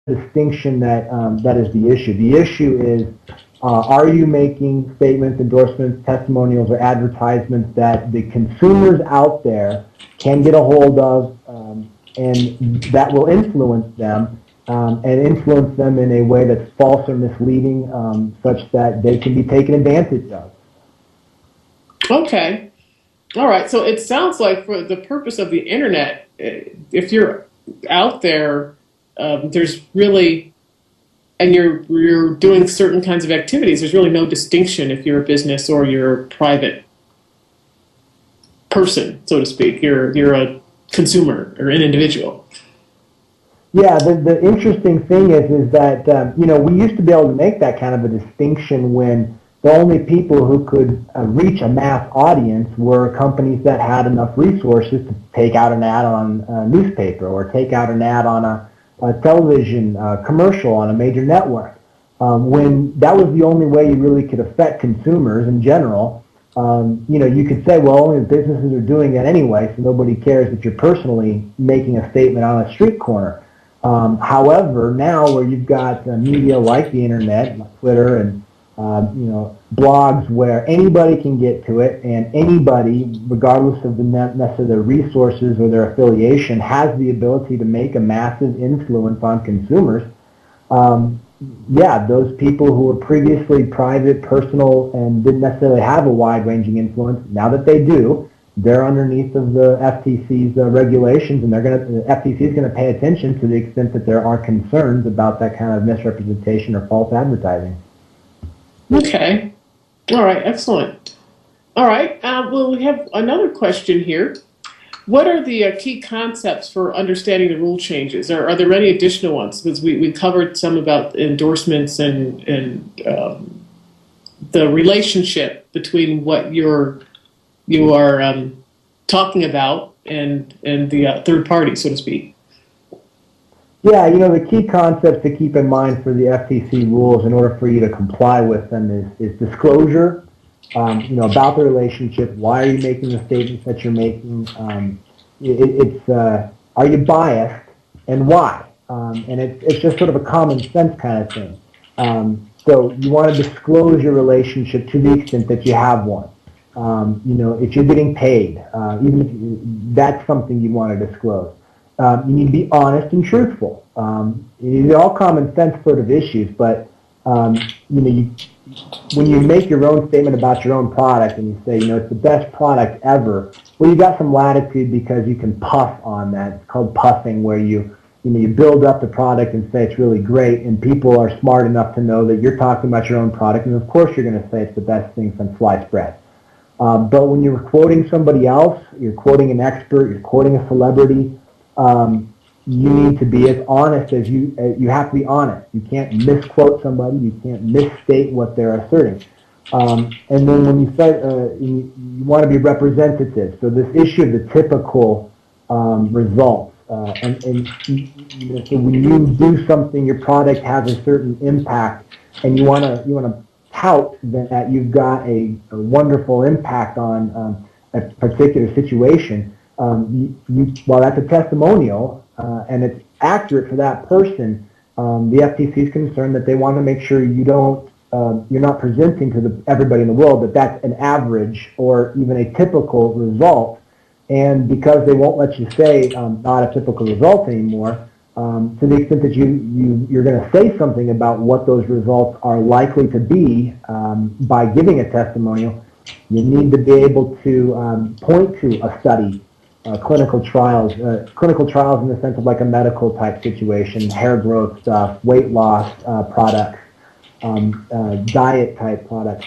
distinction that is the issue. The issue is, are you making statements, endorsements, testimonials, or advertisements that the consumers out there can get a hold of, and that will influence them, and influence them in a way that's false or misleading, such that they can be taken advantage of? Okay. All right. So it sounds like for the purpose of the internet, if you're out there, there's really, and you're doing certain kinds of activities, there's really no distinction if you're a business or you're a private person, so to speak. You're a consumer or an individual. Yeah, the interesting thing is that we used to be able to make that kind of a distinction when the only people who could reach a mass audience were companies that had enough resources to take out an ad on a newspaper or take out an ad on a television commercial on a major network. When that was the only way you really could affect consumers in general, you could say, well, only the businesses are doing it anyway, so nobody cares that you're personally making a statement on a street corner. However, now where you've got media like the internet, like Twitter, and blogs where anybody can get to it, and anybody, regardless of the necessarily their resources or their affiliation, has the ability to make a massive influence on consumers. Yeah, those people who were previously private, personal, and didn't necessarily have a wide-ranging influence, now that they do, they're underneath of the FTC's regulations, and the FTC is going to pay attention to the extent that there are concerns about that kind of misrepresentation or false advertising. Okay. All right. Excellent. All right. Well, we have another question here. What are the key concepts for understanding the rule changes? Are there any additional ones? Because we covered some about endorsements and the relationship between what you are talking about and the third party, so to speak. Yeah, the key concepts to keep in mind for the FTC rules in order for you to comply with them is disclosure, about the relationship. Why are you making the statements that you're making? Are you biased, and why? And it's just sort of a common sense kind of thing. So you want to disclose your relationship to the extent that you have one. If you're getting paid, even if that's something you want to disclose. You need to be honest and truthful. These are all common sense sort of issues, but when you make your own statement about your own product and you say, it's the best product ever, well, you got some latitude because you can puff on that. It's called puffing, where you build up the product and say it's really great, and people are smart enough to know that you're talking about your own product, and of course you're going to say it's the best thing since sliced bread. But when you're quoting somebody else, you're quoting an expert, you're quoting a celebrity, you need to be as honest as you have to be honest. You can't misquote somebody. You can't misstate what they're asserting. And then when you start, you want to be representative. So this issue of the typical results, and so when you do something, your product has a certain impact, and you want to tout that you've got a wonderful impact on a particular situation. Well, that's a testimonial, and it's accurate for that person. The FTC is concerned that they want to make sure you're not presenting to everybody in the world that that's an average or even a typical result. And because they won't let you say not a typical result anymore, to the extent that you're going to say something about what those results are likely to be by giving a testimonial, you need to be able to point to a study. Clinical trials in the sense of like a medical type situation, hair growth stuff, weight loss products, diet type products.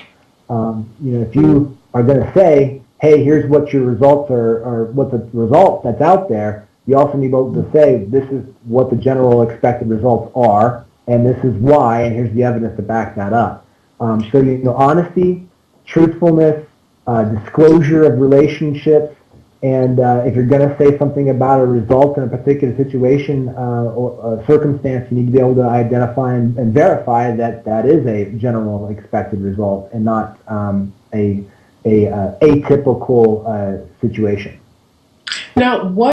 If you are going to say, hey, here's what your results are, or what the result that's out there, you also need to be able to say, this is what the general expected results are, and this is why, and here's the evidence to back that up. So, honesty, truthfulness, disclosure of relationships, and if you're going to say something about a result in a particular situation or a circumstance, you need to be able to identify and verify that that is a general expected result and not a atypical situation. Now, what